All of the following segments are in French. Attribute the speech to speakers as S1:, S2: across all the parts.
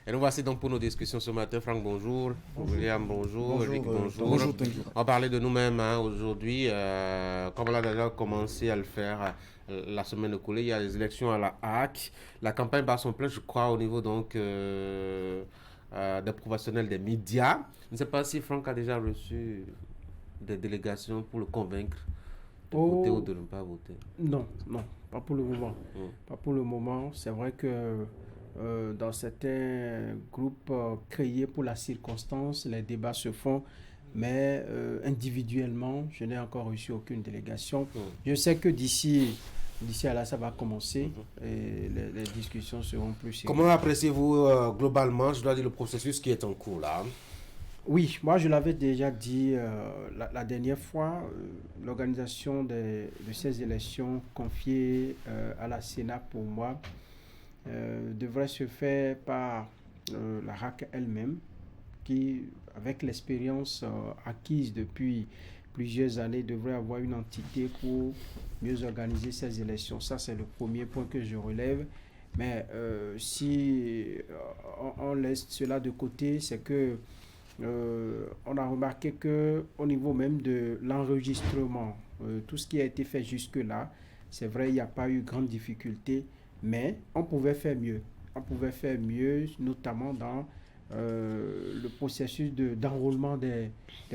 S1: Et nous voici donc pour nos discussions ce matin. Franck, bonjour.
S2: Bonjour.
S1: William, bonjour.
S2: Bonjour,
S1: Eric, bonjour.
S2: bonjour, Tanguy.
S1: On va parler de nous-mêmes aujourd'hui. Comme on a déjà commencé à le faire la semaine écoulée, il y a les élections à la HAC. La campagne bat son plein, je crois, au niveau donc des professionnels des médias. Je ne sais pas si Franck a déjà reçu des délégations pour le convaincre de voter ou
S2: Oh,
S1: de ne pas voter.
S2: non, non, pas pour le moment.
S1: Mm.
S2: Pas pour le moment. C'est vrai que dans certains groupes créés pour la circonstance, les débats se font, mais individuellement, je n'ai encore reçu aucune délégation.
S1: Mm.
S2: Je sais que d'ici à là, ça va commencer et les discussions seront plus sérieuses.
S1: Comment appréciez-vous globalement, je dois dire, le processus qui est en cours là?
S2: Oui, moi je l'avais déjà dit la dernière fois, l'organisation de ces élections confiées à la Sénat pour moi devrait se faire par la RAC elle-même, qui, avec l'expérience acquise depuis plusieurs années, devrait avoir une entité pour mieux organiser ces élections. Ça, c'est le premier point que je relève. Mais si on laisse cela de côté, c'est que on a remarqué que au niveau même de l'enregistrement, tout ce qui a été fait jusque-là, c'est vrai, il n'y a pas eu grande difficulté, mais on pouvait faire mieux. On pouvait faire mieux, notamment dans le processus d'enrôlement des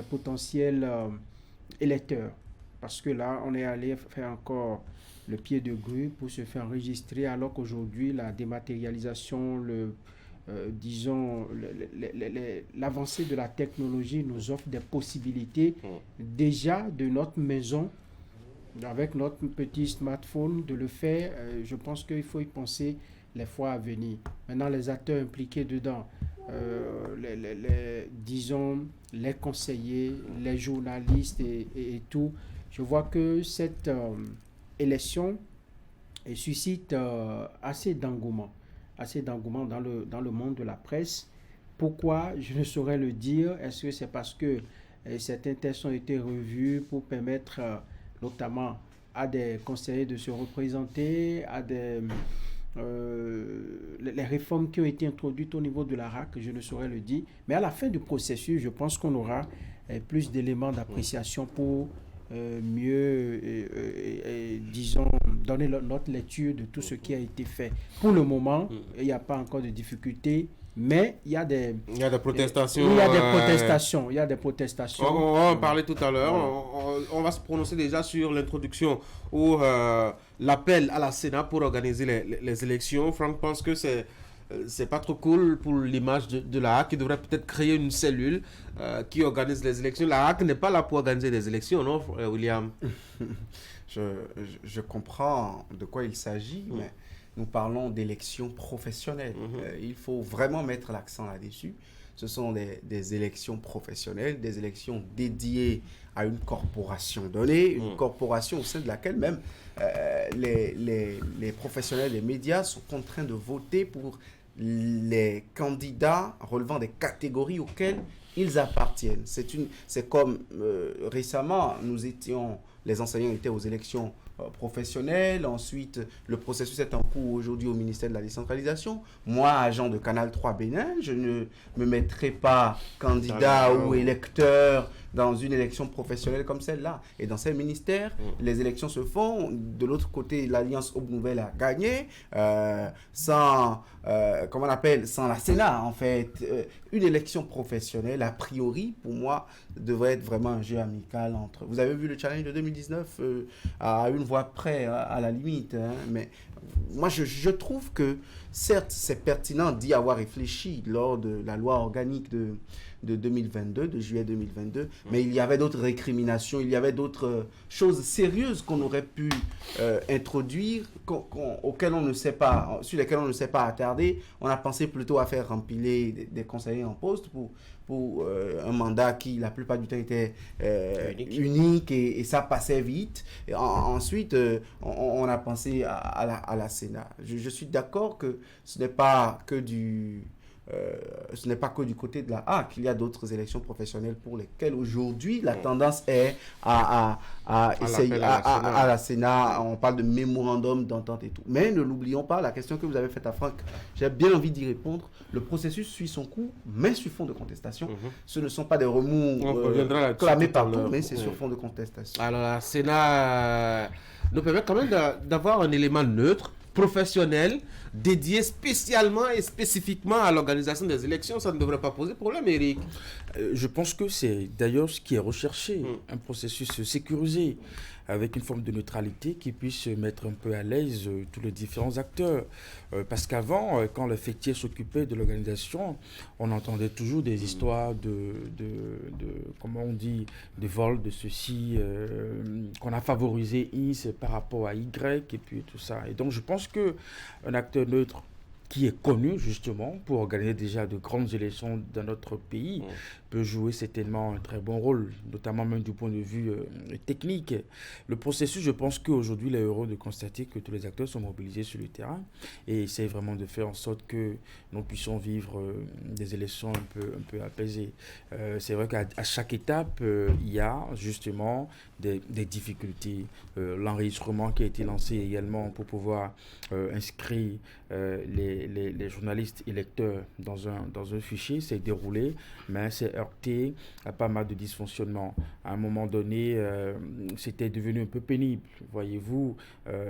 S2: potentiels électeurs. Parce que là, on est allé faire encore le pied de grue pour se faire enregistrer, alors qu'aujourd'hui, la dématérialisation, disons, l'avancée de la technologie nous offre des possibilités déjà de notre maison, avec notre petit smartphone, de le faire. Je pense qu'il faut y penser les fois à venir. Maintenant, les acteurs impliqués dedans, disons, les conseillers, les journalistes et tout, je vois que cette élection suscite assez d'engouement dans le monde de la presse. Pourquoi? Je ne saurais le dire. Est-ce que c'est parce que certains textes ont été revus pour permettre notamment à des conseillers de se représenter, à les réformes qui ont été introduites au niveau de la RAC, je ne saurais le dire. Mais à la fin du processus, je pense qu'on aura plus d'éléments d'appréciation pour mieux, disons, donner notre lecture de tout ce qui a été fait. Pour le moment, il n'y a pas encore de difficultés, mais il y a des...
S1: Il y a des protestations.
S2: Il y a des protestations. Il y a des protestations.
S1: On va en parler tout à l'heure.
S2: Voilà.
S1: On va se prononcer déjà sur l'introduction ou l'appel à la Sénat pour organiser les élections. Franck pense que c'est pas trop cool pour l'image de la HAC qui devrait peut-être créer une cellule qui organise les élections. La HAC n'est pas là pour organiser des élections, non, William?
S3: je, je comprends de quoi il s'agit, mais nous parlons d'élections professionnelles. Il faut vraiment mettre l'accent là-dessus. Ce sont des élections professionnelles, des élections dédiées à une corporation donnée, une corporation au sein de laquelle même les professionnels des médias sont contraints de voter pour les candidats relevant des catégories auxquelles ils appartiennent. C'est comme récemment, les enseignants étaient aux élections professionnelles. Ensuite, le processus est en cours aujourd'hui au ministère de la décentralisation. Moi, agent de Canal 3 Bénin, je ne me mettrai pas candidat ou électeur dans une élection professionnelle comme celle-là. Et dans ces ministères, les élections se font. De l'autre côté, l'Alliance Aube Nouvelle a gagné sans, comment on appelle, sans la Sénat, en fait. Une élection professionnelle, a priori, pour moi, devrait être vraiment un jeu amical entre... Vous avez vu le challenge de 2019 à une voix près, à la limite. Hein, mais moi, je trouve que, certes, c'est pertinent d'y avoir réfléchi lors de la loi organique de 2022, de juillet 2022, mais il y avait d'autres récriminations, il y avait d'autres choses sérieuses qu'on aurait pu introduire, auxquelles on ne sait pas, sur lesquelles on ne s'est pas attardé. On a pensé plutôt à faire rempiler des conseillers en poste pour un mandat qui, la plupart du temps, était unique et ça passait vite. Et ensuite, on a pensé à la Sénat. Je suis d'accord que ce n'est pas que ce n'est pas que du côté de la HAC, il y a d'autres élections professionnelles pour lesquelles aujourd'hui la tendance est à essayer à la Sénat, on parle de mémorandum d'entente et tout. Mais ne l'oublions pas, la question que vous avez faite à Franck, j'ai bien envie d'y répondre. Le processus suit son cours, mais sur fond de contestation. Ce ne sont pas des remous clamés partout, mais c'est sur fond de contestation.
S1: Alors, la Sénat nous permet quand même d'avoir un élément neutre, professionnel, dédié spécialement et spécifiquement à l'organisation des élections. Ça ne devrait pas poser problème, Eric.
S4: Je pense que c'est d'ailleurs ce qui est recherché, un processus sécurisé, avec une forme de neutralité qui puisse mettre un peu à l'aise tous les différents acteurs. Parce qu'avant, quand le fêtier s'occupait de l'organisation, on entendait toujours des histoires comment on dit, de vol, de ceci, qu'on a favorisé X par rapport à Y, et puis tout ça. Et donc je pense qu'un acteur neutre qui est connu justement pour organiser déjà de grandes élections dans notre pays, peut jouer certainement un très bon rôle, notamment même du point de vue technique. Le processus, je pense qu'aujourd'hui, il est heureux de constater que tous les acteurs sont mobilisés sur le terrain et essayent vraiment de faire en sorte que nous puissions vivre des élections un peu apaisées. C'est vrai qu'à chaque étape, il y a justement des difficultés. L'enregistrement qui a été lancé également pour pouvoir inscrire les journalistes électeurs dans un fichier s'est déroulé, mais c'est heurté à pas mal de dysfonctionnements. À un moment donné, c'était devenu un peu pénible. Voyez-vous,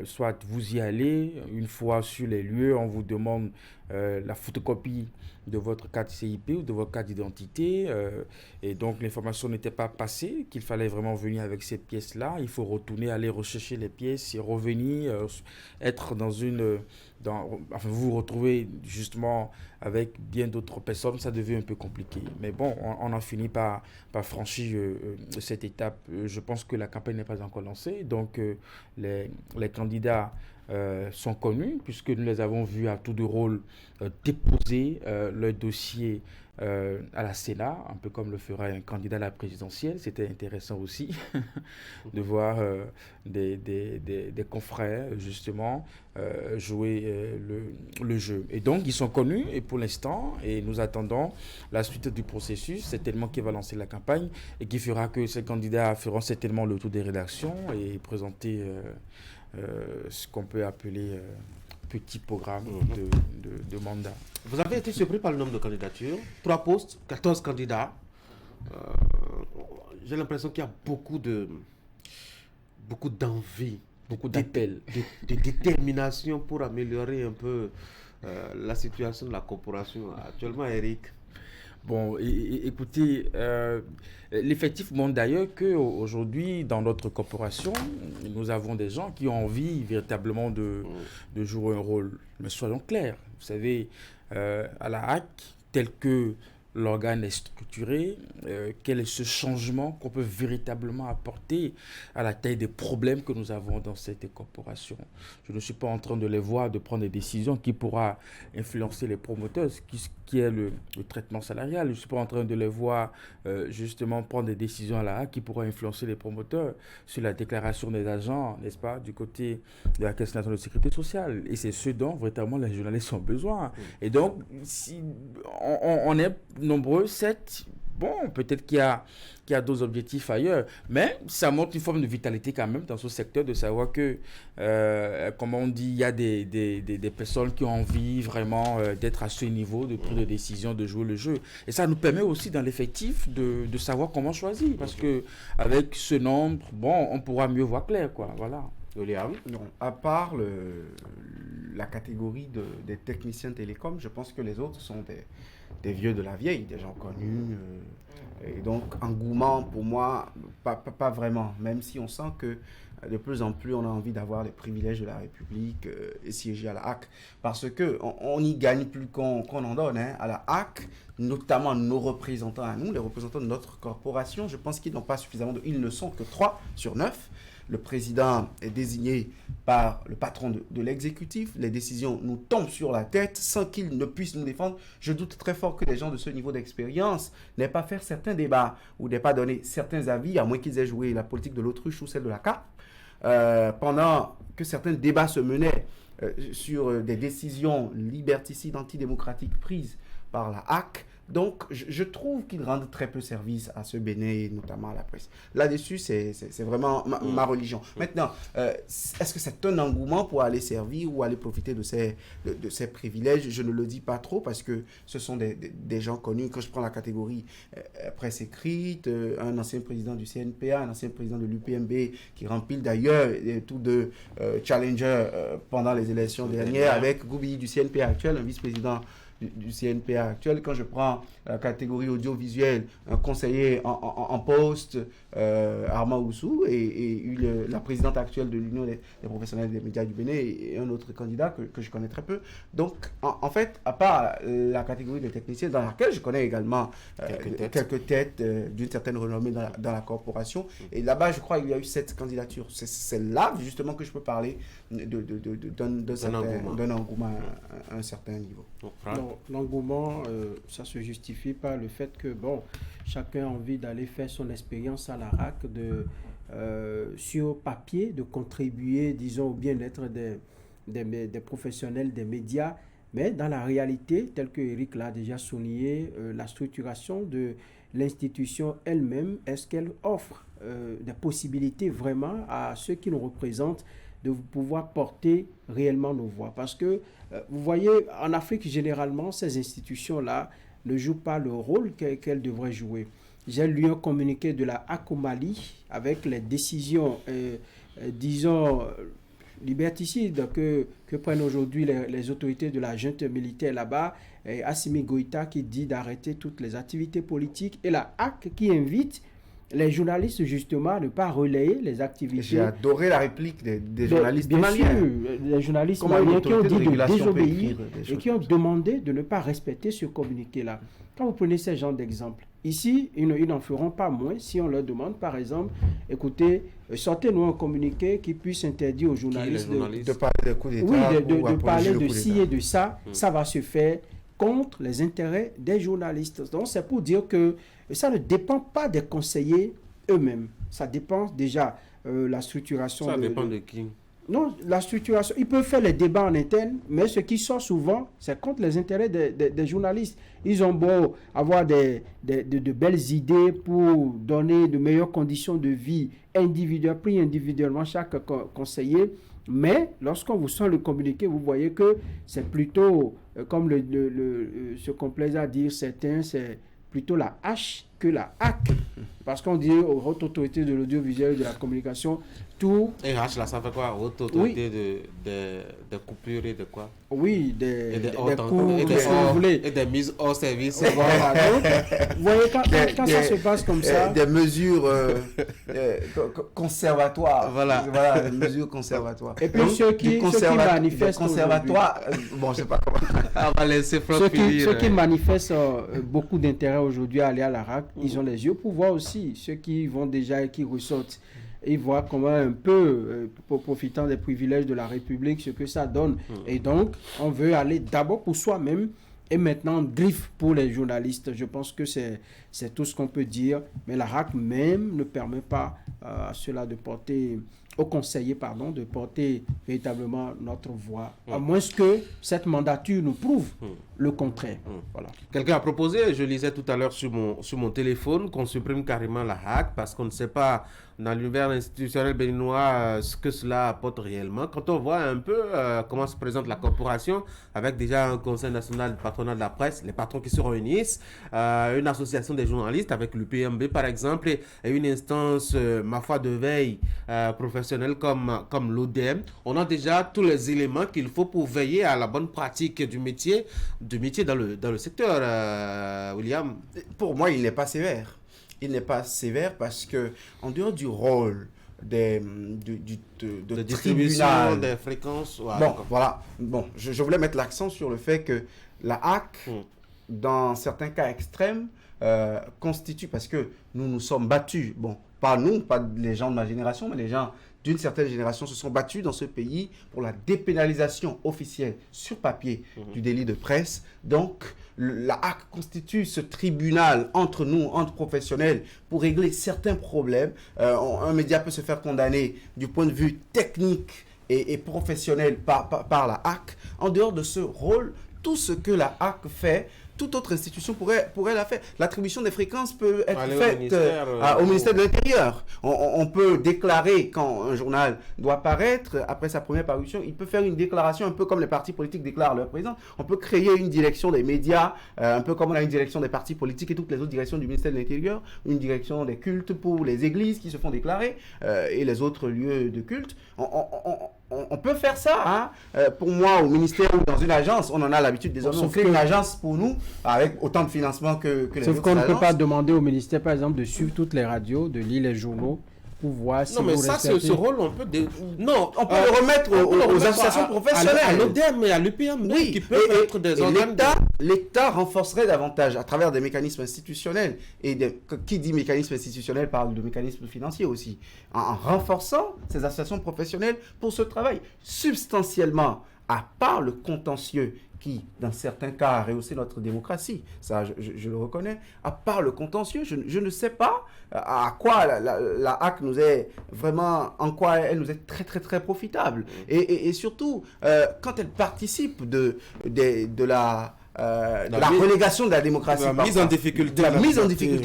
S4: soit vous y allez, une fois sur les lieux, on vous demande la photocopie de votre carte CIP ou de votre carte d'identité, et donc l'information n'était pas passée, qu'il fallait vraiment venir avec ces pièces-là. Il faut retourner, aller rechercher les pièces et revenir, être enfin, vous vous retrouvez justement avec bien d'autres personnes, ça devient un peu compliqué. Mais bon, on a fini par franchir cette étape. Je pense que la campagne n'est pas encore lancée, donc les candidats sont connus, puisque nous les avons vus à tour de rôle déposer leur dossier à la Sénat, un peu comme le ferait un candidat à la présidentielle. C'était intéressant aussi de voir des confrères justement jouer le jeu. Et donc ils sont connus et pour l'instant, et nous attendons la suite du processus, certainement qui va lancer la campagne et qui fera que ces candidats feront certainement le tour des rédactions et présenter ce qu'on peut appeler petit programme de mandat.
S1: Vous avez été surpris par le nombre de candidatures. 3 postes, 14 candidats. J'ai l'impression qu'il y a beaucoup d'envie,
S4: beaucoup d'appels,
S1: de détermination pour améliorer un peu la situation de la corporation actuellement, Eric.
S4: Bon, écoutez, l'effectif montre d'ailleurs qu'aujourd'hui, dans notre corporation, nous avons des gens qui ont envie véritablement de jouer un rôle. Mais soyons clairs, vous savez, à la HAC, tel que l'organe est structuré, quel est ce changement qu'on peut véritablement apporter à la taille des problèmes que nous avons dans cette corporation. Je ne suis pas en train de les voir, de prendre des décisions qui pourra influencer les promoteurs, qui est le traitement salarial. Je ne suis pas en train de les voir justement prendre des décisions à la HAC qui pourra influencer les promoteurs sur la déclaration des agents, n'est-ce pas, du côté de la Caisse nationale de sécurité sociale. Et c'est ce dont véritablement les journalistes ont besoin. Et donc, si on est nombreux, 7, bon, peut-être qu'il y a d'autres objectifs ailleurs, mais ça montre une forme de vitalité quand même dans ce secteur, de savoir que, comme on dit, il y a des personnes qui ont envie vraiment d'être à ce niveau de prise de décision, de jouer le jeu. Et ça nous permet aussi dans l'effectif de savoir comment choisir, parce qu'avec ce nombre, bon, on pourra mieux voir clair, quoi, voilà.
S3: Non, à part la catégorie des techniciens télécoms, je pense que les autres sont des vieux de la vieille, des gens connus. Et donc, engouement, pour moi, pas vraiment. Même si on sent que de plus en plus, on a envie d'avoir les privilèges de la République et siéger à la HAC. Parce qu'on n'y gagne plus qu'on en donne. Hein. À la HAC, notamment nos représentants à nous, les représentants de notre corporation, je pense qu'ils n'ont pas suffisamment ils ne sont que 3 sur 9. Le président est désigné par le patron de l'exécutif. Les décisions nous tombent sur la tête sans qu'ils ne puissent nous défendre. Je doute très fort que les gens de ce niveau d'expérience n'aient pas fait certains débats ou n'aient pas donné certains avis, à moins qu'ils aient joué la politique de l'autruche ou celle de la carte. Pendant que certains débats se menaient sur des décisions liberticides, antidémocratiques prises par la HAC. Donc, je trouve qu'ils rendent très peu service à ce Bénin et notamment à la presse. Là-dessus, c'est vraiment ma religion. Maintenant, est-ce que c'est un engouement pour aller servir ou aller profiter de ces privilèges? Je ne le dis pas trop parce que ce sont des gens connus. Quand je prends la catégorie presse écrite, un ancien président du CNPA, un ancien président de l'UPMB qui remplit d'ailleurs tous deux challengers pendant les élections dernières avec Goubi du CNPA actuel, un vice-président du CNPA actuel. Quand je prends la catégorie audiovisuelle, un conseiller en poste, Armand Oussou, et la présidente actuelle de l'Union des professionnels des médias du Bénin, et un autre candidat que je connais très peu. Donc, en fait, à part la catégorie des techniciens, dans laquelle je connais également quelques têtes d'une certaine renommée dans la corporation, et là-bas, je crois qu'il y a eu 7 candidatures. C'est là, justement, que je peux parler d'un engouement à un certain niveau.
S2: L'engouement, ça se justifie par le fait que, bon, chacun a envie d'aller faire son expérience à la RAC, sur papier, de contribuer, disons, au bien-être des professionnels des médias. Mais dans la réalité, tel que Eric l'a déjà souligné, la structuration de l'institution elle-même, est-ce qu'elle offre des possibilités vraiment à ceux qui nous représentent de pouvoir porter réellement nos voix? Parce que, vous voyez, en Afrique, généralement, ces institutions-là ne jouent pas le rôle qu'elles devraient jouer. J'ai lu un communiqué de la HAC au Mali avec les décisions, disons, liberticides que prennent aujourd'hui les autorités de la junte militaire là-bas. Assimi Goïta qui dit d'arrêter toutes les activités politiques, et la HAC qui invite les journalistes, justement, à ne pas relayer les activités.
S3: J'ai adoré la réplique des journalistes maliens.
S2: Bien sûr, les journalistes maliens qui ont dit de désobéir et qui ont demandé de ne pas respecter ce communiqué-là. Quand vous prenez ce genre d'exemple, ici, ils n'en feront pas moins si on leur demande, par exemple, écoutez, sortez-nous un communiqué qui puisse interdire aux journalistes
S3: de parler des coups d'État.
S2: Oui, de parler de ci et de ça. Ça va se faire contre les intérêts des journalistes. Donc, c'est pour dire que ça ne dépend pas des conseillers eux-mêmes. Ça dépend déjà la structuration.
S1: Ça dépend de qui?
S2: Non, la structuration. Ils peuvent faire les débats en interne, mais ce qui sort souvent, c'est contre les intérêts des journalistes. Ils ont beau avoir de belles idées pour donner de meilleures conditions de vie individuelles, pris individuellement chaque conseiller. Mais lorsqu'on vous sent le communiqué, vous voyez que c'est plutôt, comme se complaisent à dire certains, c'est plutôt la hache que la HAC. Parce qu'on dit aux hautes autorités de l'audiovisuel et de la communication, tout...
S1: Et H, là, ça fait quoi? Haute autorité de coupure et de quoi?
S2: Oui, des cours,
S1: et des mises hors service.
S2: Voilà. Donc, vous voyez, quand ça se passe comme ça...
S3: Des mesures conservatoires.
S1: Voilà,
S3: des mesures conservatoires.
S2: Et puis donc, ceux qui manifestent...
S3: Conservatoire, bon, je sais pas comment...
S1: On va laisser
S2: ceux qui manifestent beaucoup d'intérêt aujourd'hui à aller à la RAC, ils ont les yeux pour voir aussi. Ceux qui vont déjà et qui ressortent, ils voient comment un peu, profitant des privilèges de la République, ce que ça donne. Et donc, on veut aller d'abord pour soi-même et maintenant griffe pour les journalistes. Je pense que c'est tout ce qu'on peut dire. Mais la RAC même ne permet pas à cela de porter... aux conseillers, de porter véritablement notre voix, à moins que cette mandature nous prouve le contraire. Voilà.
S1: Quelqu'un a proposé, je lisais tout à l'heure sur mon téléphone, qu'on supprime carrément la HAC parce qu'on ne sait pas dans l'univers institutionnel béninois ce que cela apporte réellement. Quand on voit un peu comment se présente la corporation, avec déjà un conseil national du patronat de la presse, les patrons qui se réunissent, une association des journalistes avec l'UPMB par exemple, et une instance, ma foi, de veille professionnelle comme l'ODM, on a déjà tous les éléments qu'il faut pour veiller à la bonne pratique du métier dans le secteur, William.
S3: Pour moi, il n'est pas sévère. Il n'est pas sévère parce que, en dehors du rôle de
S1: distribution des fréquences. Ouais,
S3: bon, voilà. Bon, je voulais mettre l'accent sur le fait que la HAC, dans certains cas extrêmes, constitue, parce que nous sommes battus, bon, pas nous, pas les gens de ma génération, mais les gens d'une certaine génération se sont battus dans ce pays pour la dépénalisation officielle sur papier du délit de presse. Donc, la HAC constitue ce tribunal entre nous, entre professionnels, pour régler certains problèmes. Un média peut se faire condamner du point de vue technique et professionnel par la HAC. En dehors de ce rôle, tout ce que la HAC fait toute autre institution pourrait la faire. L'attribution des fréquences peut être
S1: Aller au
S3: faite
S1: ministère,
S3: au ministère de l'Intérieur. On peut déclarer quand un journal doit paraître, après sa première parution, il peut faire une déclaration un peu comme les partis politiques déclarent leur président. On peut créer une direction des médias, un peu comme on a une direction des partis politiques et toutes les autres directions du ministère de l'Intérieur, une direction des cultes pour les églises qui se font déclarer et les autres lieux de culte. On peut faire ça, hein. Pour moi, au ministère ou dans une agence, on en a l'habitude désormais. On crée une agence pour nous, avec autant de financement que les autres agences.
S2: Sauf qu'on ne peut pas demander au ministère, par exemple, de suivre toutes les radios, de lire les journaux, pour voir si
S1: non, mais
S2: vous
S1: ça, c'est ce rôle, on peut... Non,
S3: on peut le remettre aux associations professionnelles.
S1: À l'ODEM et à l'UPM,
S3: oui,
S1: qui peuvent être des organes...
S3: L'État renforcerait davantage à travers des mécanismes institutionnels. Et qui dit mécanisme institutionnel parle de mécanismes financiers aussi. En renforçant ces associations professionnelles pour ce travail. Substantiellement, à part le contentieux qui, dans certains cas, a rehaussé notre démocratie, ça je le reconnais, à part le contentieux, je ne sais pas à quoi la HAC nous est vraiment, en quoi elle nous est très très très profitable. Et surtout, quand elle participe de la relégation de la démocratie,
S1: la mise en difficulté,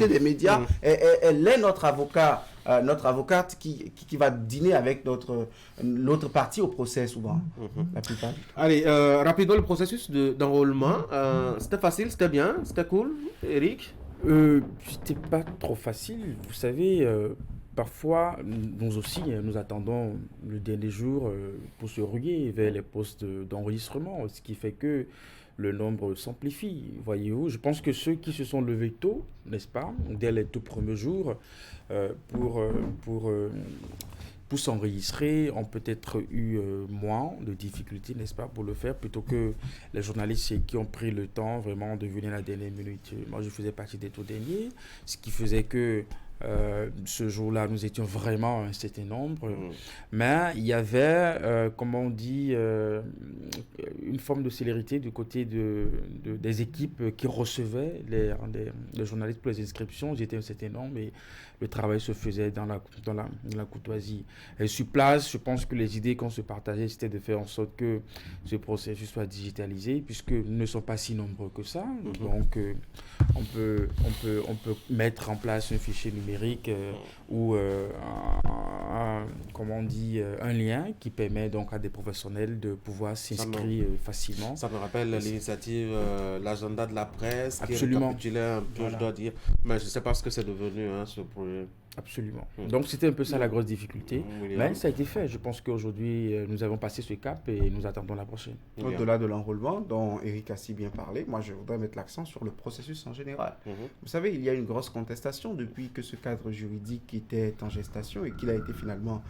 S3: des médias, elle est notre avocat. Notre avocate qui va dîner avec l'autre partie au procès souvent, la plupart du temps.
S1: Allez, rapidement le processus d'enrôlement. C'était facile, c'était bien, c'était cool, Eric?
S4: C'était pas trop facile. Vous savez, parfois, nous aussi, nous attendons le dernier jour pour se ruer vers les postes d'enregistrement, ce qui fait que le nombre s'amplifie, voyez-vous. Je pense que ceux qui se sont levés tôt, n'est-ce pas, dès les tout premiers jours, pour s'enregistrer, ont peut-être eu moins de difficultés, n'est-ce pas, pour le faire, plutôt que les journalistes qui ont pris le temps vraiment de venir à la dernière minute. Moi, je faisais partie des tout derniers, ce qui faisait que ce jour-là, nous étions vraiment un certain nombre, mais il y avait, comment on dit, une forme de célérité du côté des équipes qui recevaient les journalistes pour les inscriptions. J'étais un certain nombre et le travail se faisait dans la courtoisie. Et sur place, je pense que les idées qu'on se partageait, c'était de faire en sorte que ce processus soit digitalisé, puisque nous ne sommes pas si nombreux que ça. Donc, on peut mettre en place un fichier numérique ou un lien qui permet donc à des professionnels de pouvoir s'inscrire facilement.
S1: Ça me rappelle l'initiative l'agenda de la presse.
S4: Absolument.
S1: Qui récapitulait un peu, je dois dire, mais je ne sais pas ce que c'est devenu, ce projet.
S4: Absolument. Donc c'était un peu ça la grosse difficulté. Mais ça a été fait. Je pense qu'aujourd'hui nous avons passé ce cap et nous attendons la prochaine.
S3: Au-delà de l'enrôlement dont Eric a si bien parlé, moi je voudrais mettre l'accent sur le processus en général. Vous savez, il y a une grosse contestation depuis que ce cadre juridique était en gestation et qu'il a été finalement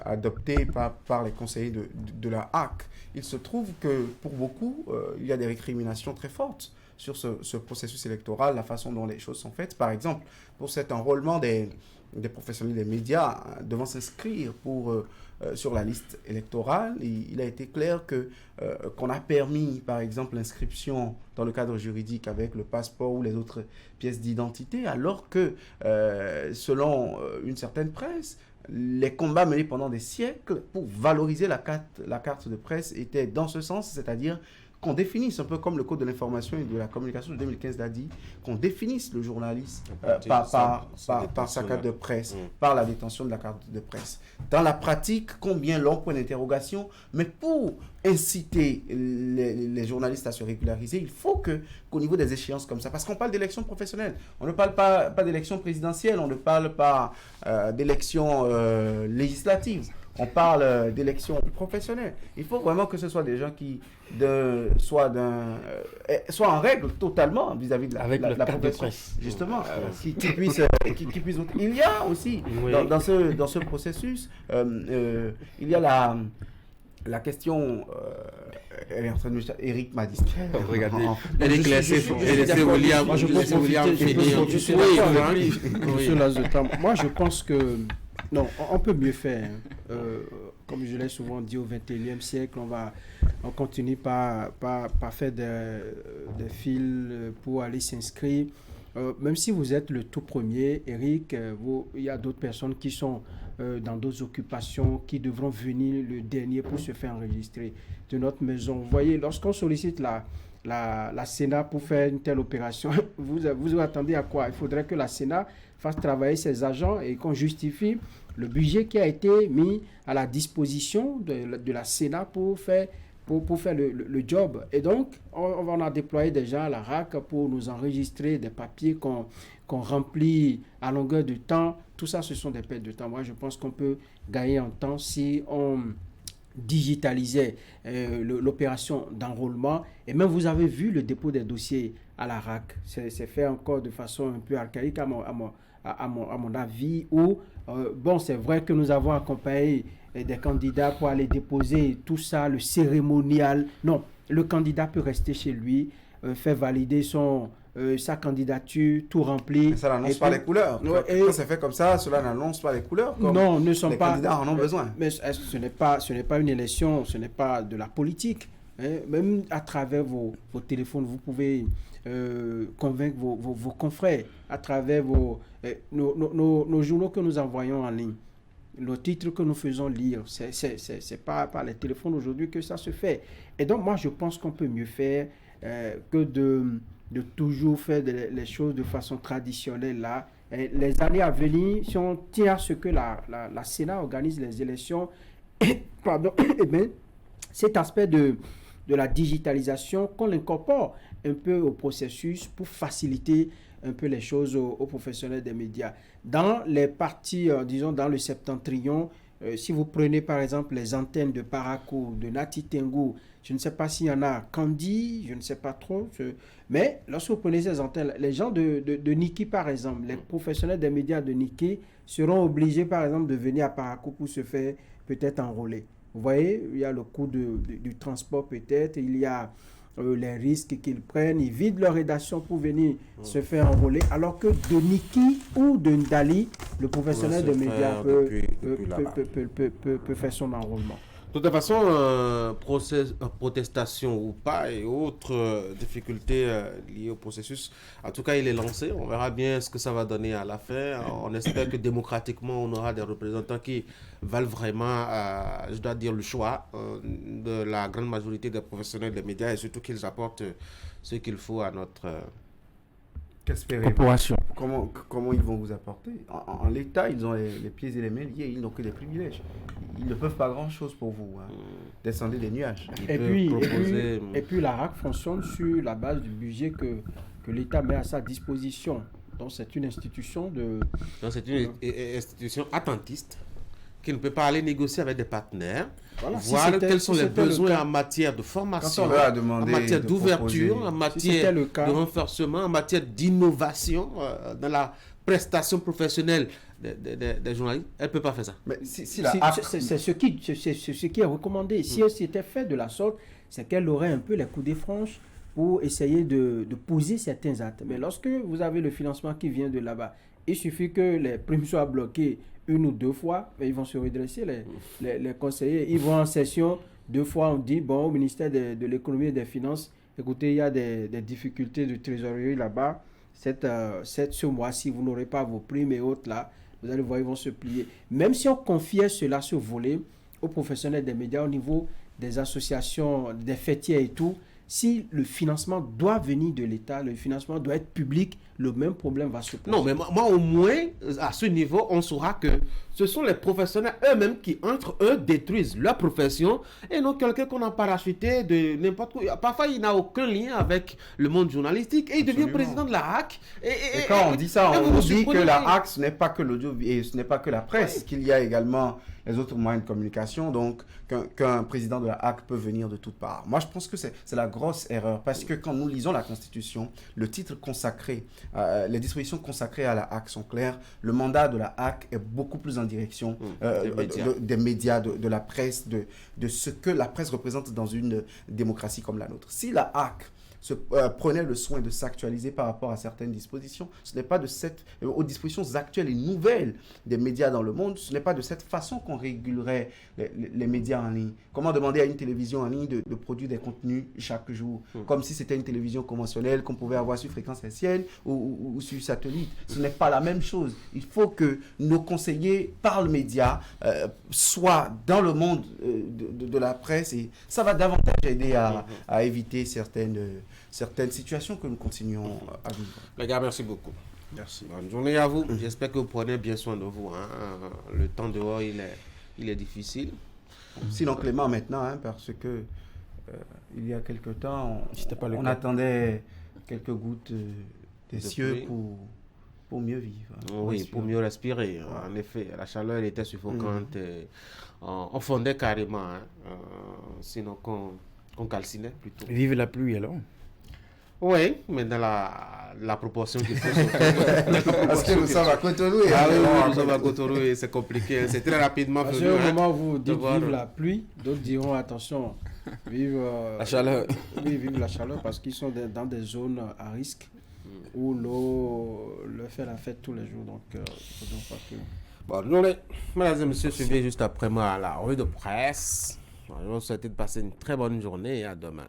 S3: adopté par les conseillers de la HAC. Il se trouve que pour beaucoup, il y a des récriminations très fortes sur ce processus électoral, la façon dont les choses sont faites. Par exemple, pour cet enrôlement des professionnels des médias devant s'inscrire sur la liste électorale, il a été clair qu'on a permis, par exemple, l'inscription dans le cadre juridique avec le passeport ou les autres pièces d'identité, alors que, selon une certaine presse, les combats menés pendant des siècles pour valoriser la carte de presse étaient dans ce sens, c'est-à-dire qu'on définisse, un peu comme le Code de l'information et de la communication de 2015 l'a dit, qu'on définisse le journaliste par sa carte de presse, par la détention de la carte de presse. Dans la pratique, combien long point d'interrogation, mais pour inciter les journalistes à se régulariser, il faut qu'au niveau des échéances comme ça, parce qu'on parle d'élections professionnelles, on ne parle pas d'élections présidentielles, on ne parle pas d'élections législatives. On parle d'élections professionnelles. Il faut vraiment que ce soit des gens qui soient en règle totalement vis-à-vis de la profession. Justement, qui puissent. Il y a aussi, dans ce processus, il y a la question. Elle est en train de me dire, Eric m'a dit.
S1: Regardez, elle est classée. William.
S2: Moi, je je pense que. Non, on peut mieux faire. Comme je l'ai souvent dit, au XXIe siècle, on continue par faire des fils pour aller s'inscrire. Même si vous êtes le tout premier, Eric, il y a d'autres personnes qui sont dans d'autres occupations qui devront venir le dernier pour se faire enregistrer de notre maison. Vous voyez, lorsqu'on sollicite la Sénat pour faire une telle opération. Vous attendez à quoi? Il faudrait que la Sénat fasse travailler ses agents et qu'on justifie le budget qui a été mis à la disposition de la Sénat pour faire le job. Et donc, on a déployé des gens à la RAC pour nous enregistrer des papiers qu'on remplit à longueur de temps. Tout ça, ce sont des pertes de temps. Moi, je pense qu'on peut gagner en temps si on digitalisait l'opération d'enrôlement. Et même, vous avez vu le dépôt des dossiers à la RAC. C'est fait encore de façon un peu archaïque à mon avis, où, bon, c'est vrai que nous avons accompagné des candidats pour aller déposer tout ça, le cérémonial. Non, le candidat peut rester chez lui, faire valider sa candidature, tout rempli.
S3: Mais ça n'annonce pas les couleurs. Quand c'est fait comme ça, cela n'annonce pas les couleurs.
S2: Non, ne sont
S3: les
S2: pas.
S3: candidats en ont besoin.
S2: Mais ce n'est pas une élection, ce n'est pas de la politique. Hein. Même à travers vos téléphones, vous pouvez convaincre vos confrères, à travers nos journaux que nous envoyons en ligne. Le titre que nous faisons lire, c'est pas par les téléphones aujourd'hui que ça se fait. Et donc, moi, je pense qu'on peut mieux faire que de toujours faire les choses de façon traditionnelle là. Et les années à venir, si on tient à ce que la Sénat organise les élections, pardon, eh bien, cet aspect de la digitalisation, qu'on l'incorpore un peu au processus pour faciliter un peu les choses aux professionnels des médias. Dans les parties, disons dans le septentrion, si vous prenez par exemple les antennes de Parakou, de Nati Tengu, je ne sais pas s'il y en a à Kandi, je ne sais pas trop, mais lorsque vous prenez ces antennes, les gens de Niki par exemple, les professionnels des médias de Niki seront obligés par exemple de venir à Parakou pour se faire peut-être enrôler. Vous voyez, il y a le coût du transport peut-être, il y a les risques qu'ils prennent, ils vident leur rédaction pour venir se faire enrôler, alors que de Niki ou de Ndali, le professionnel de médias peut faire son enrôlement.
S1: De toute façon, protestation ou pas et autres difficultés liées au processus, en tout cas, il est lancé. On verra bien ce que ça va donner à la fin. On espère que démocratiquement, on aura des représentants qui valent vraiment, je dois dire, le choix de la grande majorité des professionnels des médias et surtout qu'ils apportent ce qu'il faut à notre
S2: corporation.
S3: Comment ils vont vous apporter? En l'état, ils ont les pieds et les mains liés, ils n'ont que des privilèges. Ils ne peuvent pas grand-chose pour vous. Hein. Descendez des nuages.
S2: Et puis la RAC fonctionne sur la base du budget que l'État met à sa disposition. Donc c'est une institution
S1: institution attentiste qui ne peut pas aller négocier avec des partenaires,
S2: voir
S1: quels sont les besoins en matière de formation, en matière d'ouverture, en matière de renforcement, en matière d'innovation dans la prestation professionnelle des journalistes. Elle ne peut pas faire ça.
S2: Mais c'est ce qui est recommandé. Si elle s'était fait de la sorte, c'est qu'elle aurait un peu les coups des franches pour essayer de poser certains actes. Mais lorsque vous avez le financement qui vient de là-bas, il suffit que les primes soient bloquées une ou deux fois, ils vont se redresser, les conseillers. Ils vont en session, 2 fois, on dit, bon, au ministère de l'économie et des finances, écoutez, il y a des difficultés de trésorerie là-bas. Ce mois-ci, vous n'aurez pas vos primes et autres là. Vous allez voir, ils vont se plier. Même si on confiait cela, ce volet, aux professionnels des médias, au niveau des associations, des fêtiers et tout, si le financement doit venir de l'État, le financement doit être public, le même problème va se poser.
S1: Non, mais moi au moins, à ce niveau, on saura que ce sont les professionnels eux-mêmes qui, entre eux, détruisent leur profession et non quelqu'un qu'on a parachuté de n'importe où. Parfois, il n'a aucun lien avec le monde journalistique et il devient président de la RAC.
S3: Et quand on dit ça, on dit que la RAC, ce n'est pas que l'audio et ce n'est pas que la presse, qu'il y a également les autres moyens de communication, donc qu'un président de la HAC peut venir de toutes parts. Moi, je pense que c'est la grosse erreur, parce que quand nous lisons la Constitution, le titre consacré, les dispositions consacrées à la HAC sont claires. Le mandat de la HAC est beaucoup plus en direction des médias, de la presse, de ce que la presse représente dans une démocratie comme la nôtre. Si la HAC prenait le soin de s'actualiser par rapport à certaines dispositions. Ce n'est pas aux dispositions actuelles et nouvelles des médias dans le monde, ce n'est pas de cette façon qu'on régulerait les médias en ligne. Comment demander à une télévision en ligne de produire des contenus chaque jour, comme si c'était une télévision conventionnelle qu'on pouvait avoir sur fréquence hertzienne ou sur satellite. Ce n'est pas la même chose. Il faut que nos conseillers par le média soient dans le monde de la presse et ça va davantage aider à éviter certaines certaines situations que nous continuons à vivre.
S1: Les gars, merci beaucoup.
S2: Merci.
S1: Bonne journée à vous. J'espère que vous prenez bien soin de vous. Hein. Le temps dehors, il est difficile.
S3: Sinon Clément maintenant, hein, parce que il y a quelque temps, on attendait quelques gouttes des cieux pour mieux vivre.
S1: Oui, pour mieux respirer. En effet, la chaleur elle était suffocante. Et on fondait carrément. Hein. Sinon qu'on calcinait plutôt.
S4: Vive la pluie alors.
S1: Oui, mais dans la proportion qu'il faut.
S3: Parce que nous sommes à Cotonou.
S1: Ah oui, nous sommes à Cotonou et c'est compliqué. C'est très rapidement
S2: Parce
S1: venu.
S2: qu'au moment où vous dites
S1: voir-
S2: vive la pluie, d'autres diront attention, vive
S4: La chaleur.
S2: Oui, vive la chaleur parce qu'ils sont dans des zones à risque où l'eau leur fait la fête tous les jours. Donc, faut donc pas que...
S1: Bonne journée. Mesdames et messieurs, suivez juste après moi à la revue de presse. Je vous souhaite de passer une très bonne journée et à demain.